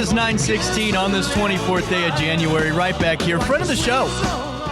is 9:16 on this 24th day of January. Right back here, friend of the show,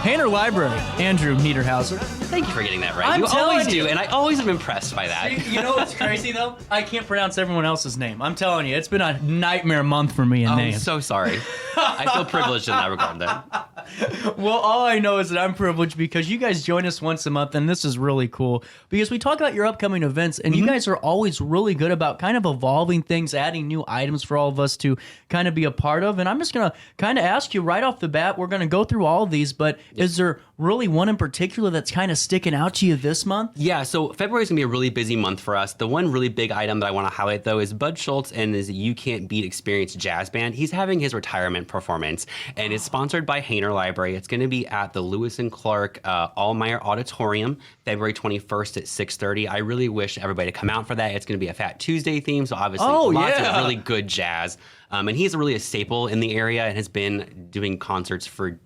Hayner Library, Andrew Niederhauser. Thank you for getting that right. I'm you always telling you. do, and I always am impressed by that. See, you know what's crazy, though? I can't pronounce everyone else's name. I'm telling you, it's been a nightmare month for me in I'm names. so sorry. I feel privileged in that regard, then. Well, all I know is that I'm privileged because you guys join us once a month, and this is really cool because we talk about your upcoming events, and you guys are always really good about kind of evolving things, adding new items for all of us to kind of be a part of. And I'm just going to kind of ask you right off the bat, we're going to go through all of these, but is there really one in particular that's kind of sticking out to you this month? Yeah, so February is going to be a really busy month for us. The one really big item that I want to highlight, though, is Bud Schultz and his You Can't Beat Experience Jazz Band. He's having his retirement performance, and it's sponsored by Hayner Library. It's going to be at the Lewis and Clark Allmeyer Auditorium, February 21st at 6:30. I really wish everybody to come out for that. It's going to be a Fat Tuesday theme, so obviously lots of really good jazz. And he's really a staple in the area and has been doing concerts for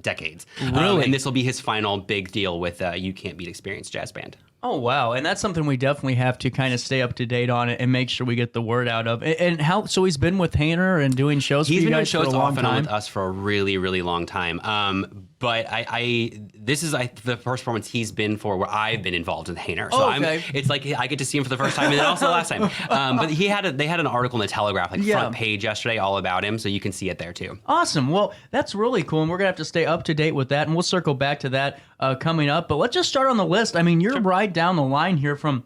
decades. Really? And this will be his final big deal with You Can't Beat Experience Jazz Band. Oh, wow. And that's something we definitely have to kind of stay up to date on it and make sure we get the word out of. And how, so he's been with Hayner and doing shows for you guys for a long time? He's been doing shows off and on with us for a really, really long time. But this is the first performance he's been for where I've been involved with Hayner. So it's like I get to see him for the first time and then also the last time. But they had an article in the Telegraph, front page yesterday, all about him. So you can see it there too. Awesome. Well, that's really cool. And we're going to have to stay up to date with that. And we'll circle back to that coming up. But let's just start on the list. I mean, you're right down the line here from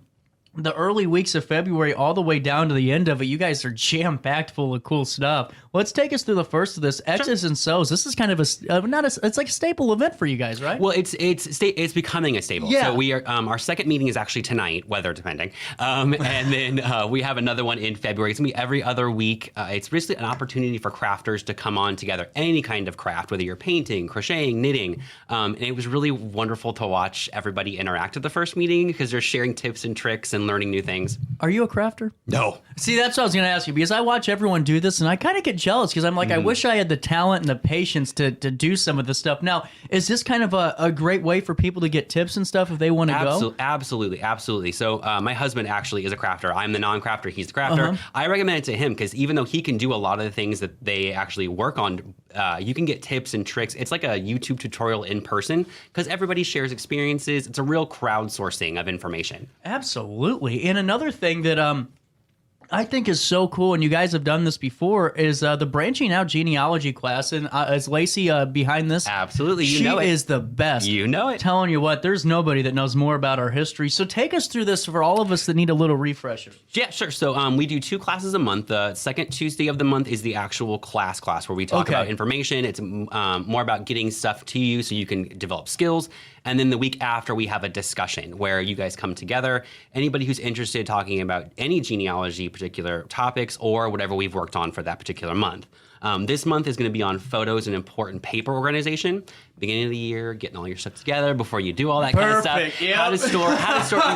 the early weeks of February all the way down to the end of it. You guys are jam-packed full of cool stuff. Let's take us through the first of this, X's and So's. This is kind of it's like a staple event for you guys, right? Well, it's becoming a staple. Yeah. So we are our second meeting is actually tonight, weather depending, and then we have another one in February. It's gonna be every other week. It's basically an opportunity for crafters to come on together, any kind of craft, whether you're painting, crocheting, knitting. And it was really wonderful to watch everybody interact at the first meeting because they're sharing tips and tricks and learning new things. Are you a crafter? No. See, that's what I was going to ask you because I watch everyone do this and I kind of get jealous because I'm like, I wish I had the talent and the patience to do some of this stuff. Now, is this kind of a great way for people to get tips and stuff if they want to go? Absolutely. So my husband actually is a crafter. I'm the non-crafter. He's the crafter. I recommend it to him because even though he can do a lot of the things that they actually work on, you can get tips and tricks. It's like a YouTube tutorial in person because everybody shares experiences. It's a real crowdsourcing of information. Absolutely. And another thing that I think is so cool, and you guys have done this before, is the branching out genealogy class. And is Lacey behind this? Absolutely. She is the best. You know it. Telling you what, there's nobody that knows more about our history. So take us through this for all of us that need a little refresher. Yeah, sure. So we do 2 classes a month. The second Tuesday of the month is the actual class where we talk about information. It's more about getting stuff to you so you can develop skills. And then the week after, we have a discussion where you guys come together. Anybody who's interested in talking about any genealogy, particular topics, or whatever we've worked on for that particular month. This month is going to be on photos and important paper organization. Beginning of the year, getting all your stuff together before you do all that kind of stuff. Yep. How to store.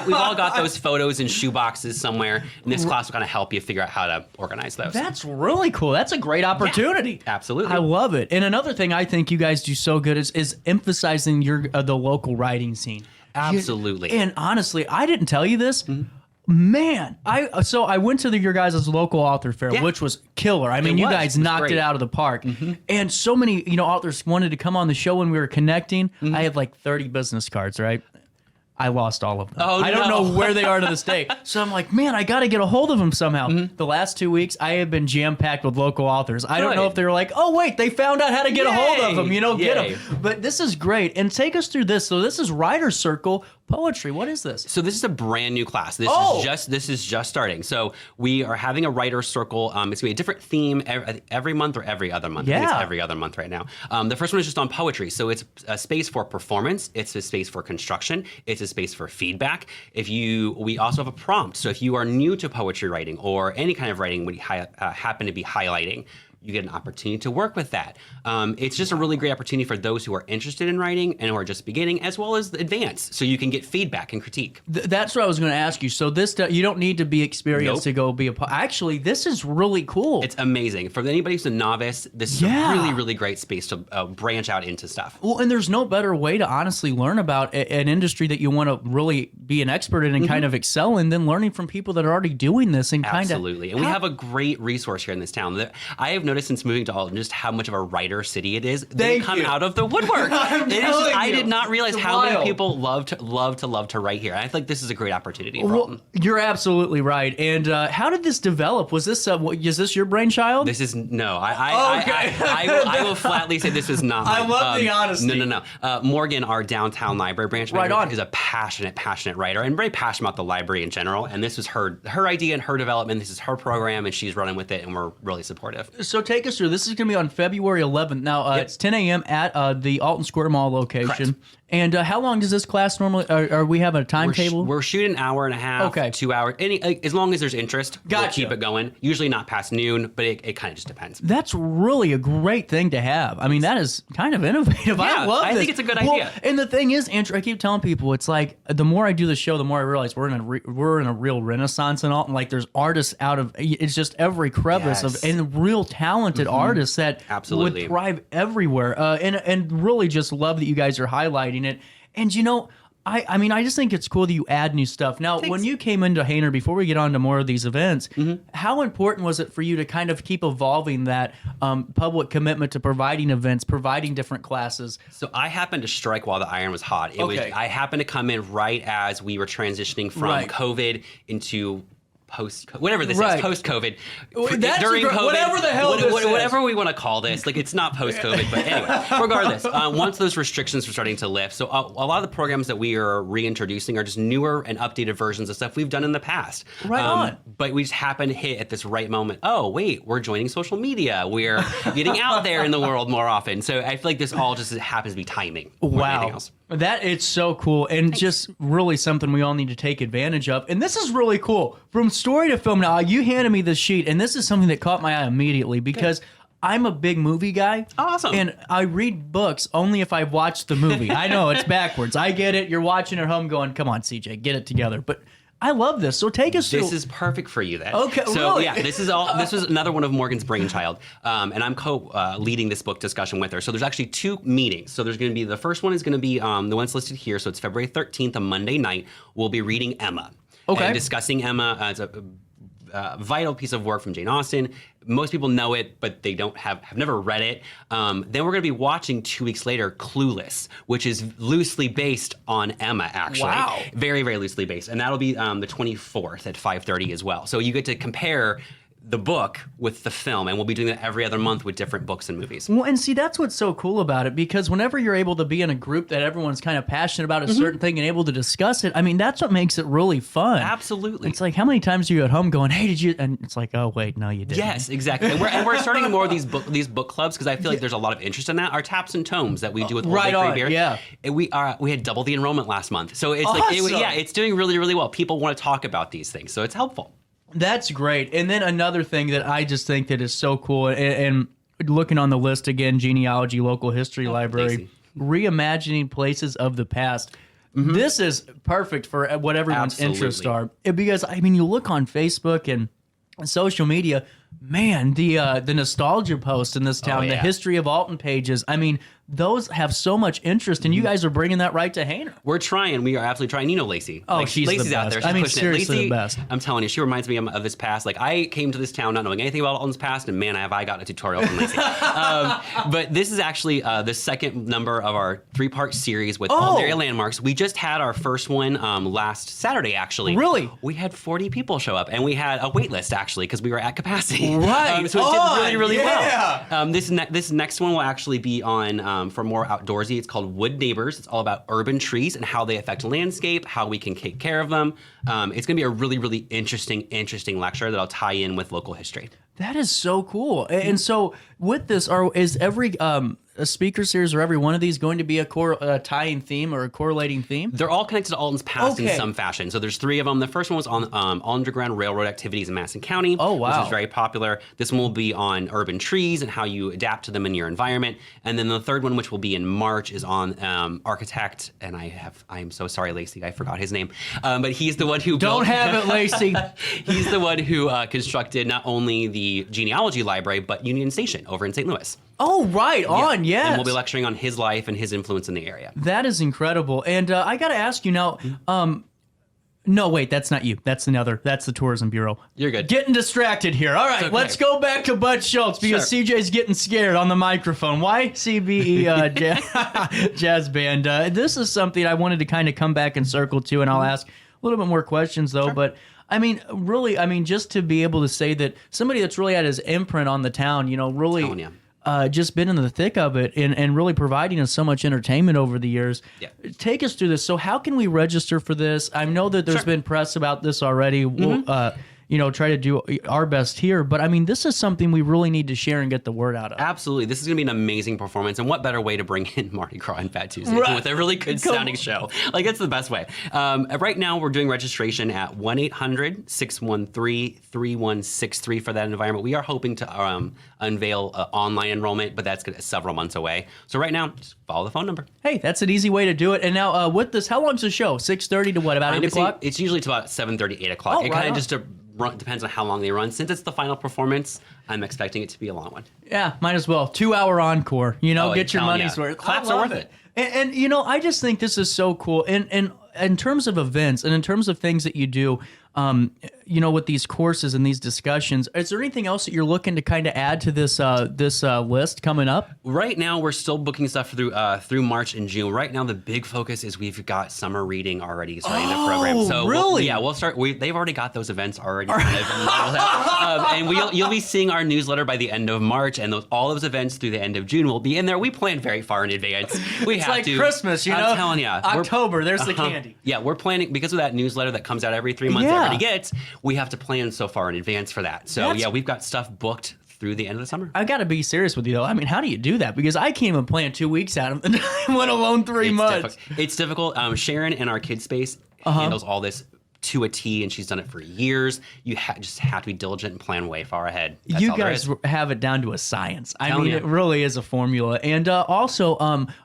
We've all got those photos in shoe boxes somewhere. And this class will kind of help you figure out how to organize those. That's really cool. That's a great opportunity. Yeah, absolutely. I love it. And another thing I think you guys do so good is emphasizing the local writing scene. Absolutely. And honestly, I didn't tell you this. Man, I went to your guys' local author fair, which was killer. I mean, you guys knocked it out of the park. And so many, authors wanted to come on the show when we were connecting. I have like 30 business cards, right? I lost all of them. Oh, I don't know where they are to this day. So I'm like, man, I got to get a hold of them somehow. The last 2 weeks, I have been jam-packed with local authors. I don't know if they were like, oh, wait, they found out how to get a hold of them. Get them. But this is great. And take us through this. So this is Writer's Circle Poetry. What is this? So this is a brand new class. This is just starting. So we are having a Writer's Circle. It's going to be a different theme every month or every other month. I think it's every other month right now. The first one is just on poetry. So it's a space for performance. It's a space for construction. It's a space for feedback. We also have a prompt. So if you are new to poetry writing or any kind of writing we happen to be highlighting, you get an opportunity to work with that. It's just a really great opportunity for those who are interested in writing and who are just beginning, as well as the advanced, so you can get feedback and critique. That's what I was going to ask you. So this, you don't need to be experienced to go be a actually, this is really cool. It's amazing. For anybody who's a novice, this is a really, really great space to branch out into stuff. Well, and there's no better way to honestly learn about an industry that you want to really be an expert in and kind of excel in than learning from people that are already doing this and kind of. Absolutely. And we have a great resource here in this town. I have noticed since moving to Alton just how much of a writer city it is. They come out of the woodwork. I did not realize how many people love to write here. And I think this is a great opportunity for Alton. You're absolutely right. And how did this develop? Was this is this your brainchild? This is no. I will flatly say this is not mine. I love the honesty. No. Morgan, our downtown library branch manager, is a passionate writer and very passionate about the library in general. And this was her idea and her development. This is her program, and she's running with it, and we're really supportive. So take us through. This is going to be on February 11th. Now, it's 10 a.m. at the Alton Square Mall location. Correct. And how long does this class normally, are we have a timetable? We're shooting an hour and a half, 2 hours. As long as there's interest, we'll keep it going. Usually not past noon, but it kind of just depends. That's really a great thing to have. I mean, that is kind of innovative. Yeah, I love this. I think it's a good idea. And the thing is, Andrew, I keep telling people, it's like, the more I do the show, the more I realize we're in a real renaissance in Alton. Like, there's artists out of, it's just every crevice of, and real talented artists that would thrive everywhere. And really just love that you guys are highlighting it. And you know, I mean, I just think it's cool that you add new stuff. Now, when you came into Hayner, before we get on to more of these events, how important was it for you to kind of keep evolving that public commitment to providing events, providing different classes? So I happened to strike while the iron was hot. I happened to come in right as we were transitioning from COVID into whatever this is, post-COVID, during COVID, whatever the hell this is. Whatever we want to call this, like it's not post-COVID, but anyway, regardless, once those restrictions were starting to lift, so a lot of the programs that we are reintroducing are just newer and updated versions of stuff we've done in the past. Right on. But we just happened to hit at this right moment. Oh, wait, we're joining social media. We're getting out there in the world more often. So I feel like this all just happens to be timing more than anything else. That it's so cool and just really something we all need to take advantage of. And this is really cool. From story to film. Now, you handed me this sheet, and this is something that caught my eye immediately because I'm a big movie guy. Awesome. And I read books only if I've watched the movie. I know it's backwards. I get it. You're watching at home going, come on, CJ, get it together. But I love this. So take us through. This is perfect for you then. Okay, so really? Yeah, this was another one of Morgan's brainchild, and I'm leading this book discussion with her. So there's actually two meetings. So there's going to be, the first one is going to be the one's listed here. So it's February 13th, a Monday night. We'll be reading Emma. Okay. And discussing Emma. It's a vital piece of work from Jane Austen. Most people know it, but they have never read it. Then we're going to be watching 2 weeks later Clueless, which is loosely based on Emma, actually. Wow. Very, very loosely based. And that'll be the 24th at 5:30 as well. So you get to compare the book with the film, and we'll be doing that every other month with different books and movies. Well, and see, that's what's so cool about it, because whenever you're able to be in a group that everyone's kind of passionate about a certain thing and able to discuss it, I mean, that's what makes it really fun. Absolutely. It's like, how many times are you at home going, hey, did you? And it's like, oh, wait, no, you didn't. Yes, exactly. And we're starting more of these book clubs, because I feel like there's a lot of interest in that. Our taps and tomes that we do with Old Bay Free Beer. Yeah. We had double the enrollment last month. So it's awesome. It's doing really, really well. People want to talk about these things, so it's helpful. That's great. And then another thing that I just think that is so cool, and looking on the list again, genealogy, local history library, reimagining places of the past. This is perfect for what everyone's interests are. Because, I mean, you look on Facebook and social media, man, the nostalgia posts in this town, the history of Alton pages, I mean, those have so much interest, and you guys are bringing that right to Hayner. We're trying. We are absolutely trying. You know Lacey. Oh, she's Lacey's the best. out there. She's I mean, pushing seriously, it. Lacey, the best. I'm telling you, she reminds me of this past. Like, I came to this town not knowing anything about Alton's past, and man, have I gotten a tutorial from Lacey. But this is actually the second number of our 3-part series with Alton area landmarks. We just had our first one last Saturday, actually. Really? We had 40 people show up, and we had a wait list, actually, because we were at capacity. Right. So it did really, really well. This next one will actually be on for more outdoorsy. It's called Wood Neighbors. It's all about urban trees and how they affect landscape, how we can take care of them. It's going to be a really, really interesting lecture that'll tie in with local history. That is so cool. And so with this, is every speaker series or every one of these going to be a tying theme or a correlating theme? They're all connected to Alton's past in Okay. some fashion. So there's 3 of them. The first one was on Underground Railroad activities in Madison County, Oh, wow. which is very popular. This one will be on urban trees and how you adapt to them in your environment. And then the third one, which will be in March, is on architect. And I am so sorry, Lacey, I forgot his name. But he's the one who Don't have it, Lacey. He's the one who constructed not only the genealogy library, but Union Station over in St. Louis. Oh, right on, yes. And we'll be lecturing on his life and his influence in the area. That is incredible. And I got to ask you now, no, wait, that's not you. That's the Tourism Bureau. You're good. Getting distracted here. All right, okay. let's go back to Bud Schultz because Sure. CJ's getting scared on the microphone. Why CBE Jazz Band? This is something I wanted to kind of come back and circle to, and I'll ask a little bit more questions, though. Sure. But I mean, really, just to be able to say that somebody that's really had his imprint on the town, really Telling ya. just been in the thick of it and really providing us so much entertainment over the years. Yeah. Take us through this. So how can we register for this? I know that there's Sure. been press about this already. We'll, try to do our best here. But this is something we really need to share and get the word out of. Absolutely. This is going to be an amazing performance. And what better way to bring in Mardi Gras and Fat Tuesday Right. with a really good sounding show? Like, that's the best way. Right now, we're doing registration at 1-800-613-3163 for that environment. We are hoping to unveil online enrollment, but that's several months away. So right now, just follow the phone number. Hey, that's an easy way to do it. And now with this, how long's the show? 6:30 to what, about 8 o'clock? It's usually to about 7:30, 8 o'clock. Oh, It right kind on. of just depends on how long they run. Since it's the final performance, I'm expecting it to be a long one. Yeah, might as well. 2-hour encore. Oh, Get your I'm telling money's ya. worth. Claps I are love worth it. And I just think this is so cool. And in terms of events and in terms of things that you do, with these courses and these discussions, is there anything else that you're looking to kind of add to this list coming up? Right now, we're still booking stuff through March and June. Right now, the big focus is we've got summer reading already starting the program. So really? we'll start. They've already got those events already kind of and you'll be seeing our newsletter by the end of March, and all those events through the end of June will be in there. We plan very far in advance. It's like Christmas, I'm telling you, October, there's the candy. Yeah, we're planning because of that newsletter that comes out every 3 months. Yeah. Everybody gets. We have to plan so far in advance for that. So we've got stuff booked through the end of the summer. I got to be serious with you though. How do you do that? Because I can't even plan 2 weeks out, let alone 3 months. It's difficult. Sharon in our kids space handles all this to a T, and she's done it for years. You just have to be diligent and plan way far ahead. That's You all there guys is. have it down to a science. Telling you. It really is a formula. And also,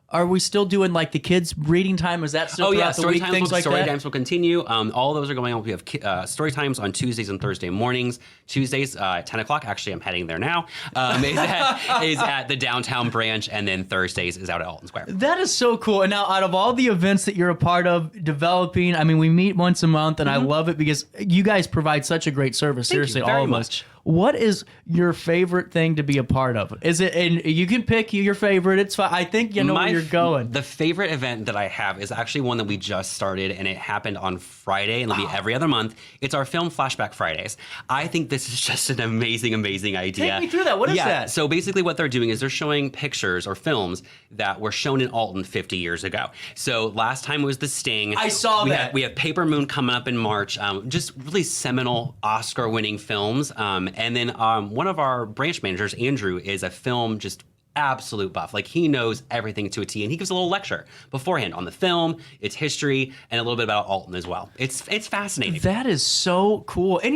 are we still doing like the kids reading time? Is that still throughout the week? Things like story that? times will continue. All those are going on. We have story times on Tuesdays and Thursday mornings. Tuesdays, 10 o'clock. Actually, I'm heading there now. Is at the downtown branch, and then Thursdays is out at Alton Square. That is so cool. And now, out of all the events that you're a part of developing, we meet once a month, and I love it because you guys provide such a great service. Seriously, very all of much. us. What is your favorite thing to be a part of? Is it, and you can pick your favorite. It's fine. I think you know where you're going. The favorite event that I have is actually one that we just started, and it happened on Friday, and it'll be every other month. It's our Film Flashback Fridays. I think this is just an amazing, amazing idea. Take me through that. What is that? So basically what they're doing is they're showing pictures or films that were shown in Alton 50 years ago. So last time was The Sting. I saw that. We have Paper Moon coming up in March. Just really seminal Oscar-winning films. And then one of our branch managers, Andrew, is a film just absolute buff. Like, he knows everything to a T, and he gives a little lecture beforehand on the film, its history, and a little bit about Alton as well. It's fascinating. That is so cool. And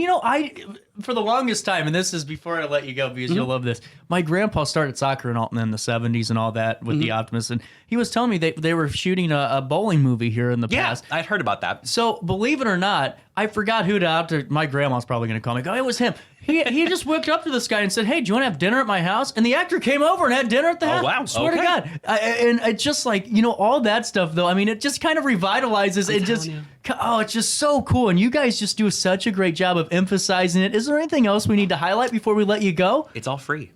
for the longest time, and this is before I let you go because you'll love this, my grandpa started soccer in Alton in the 70s and all that with the Optimists, and he was telling me they were shooting a bowling movie here in the past. I'd heard about that. So believe it or not, I forgot who to opt. My grandma's probably going to call me. Go, it was him. He just walked up to this guy and said, "Hey, do you want to have dinner at my house?" And the actor came over and had dinner at the house. Wow. Swear to Okay. God. And it's just like, all that stuff, though. It just kind of revitalizes. It's just so cool. And you guys just do such a great job of emphasizing it. Is there anything else we need to highlight before we let you go? It's all free.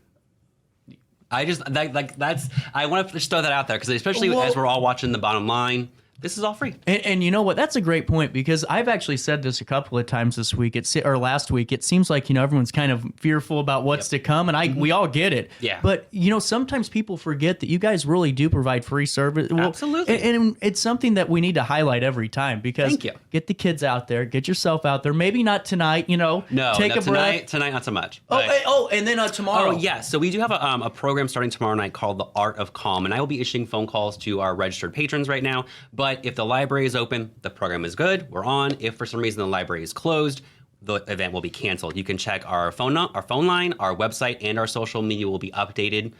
I want to just throw that out there because especially as we're all watching The Bottom Line, This is all free. And you know what? That's a great point, because I've actually said this a couple of times this week. Or last week. It seems like, everyone's kind of fearful about what's to come, and we all get it. Yeah. But sometimes people forget that you guys really do provide free service. Well, Absolutely. And it's something that we need to highlight every time, because Thank you. Get the kids out there, get yourself out there. Maybe not tonight. No, take a breath. Tonight, not so much. And then tomorrow. Oh, yeah. So we do have a program starting tomorrow night called The Art of Calm, and I will be issuing phone calls to our registered patrons right now. But if the library is open, the program is good. We're on. If for some reason the library is closed, the event will be canceled. You can check our phone line, our website, and our social media will be updated.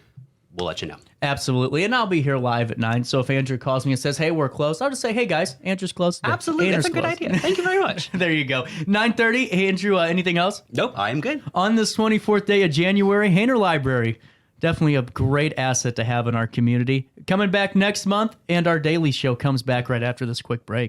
We'll let you know. Absolutely. And I'll be here live at 9. So if Andrew calls me and says, hey, we're closed, I'll just say, hey, guys, Andrew's closed today. Absolutely. Andrew's That's a good closed. idea. Thank you very much. There you go. 9:30. Andrew, anything else? Nope, I am good. On this 24th day of January, Hayner Library. Definitely a great asset to have in our community. Coming back next month, and our daily show comes back right after this quick break.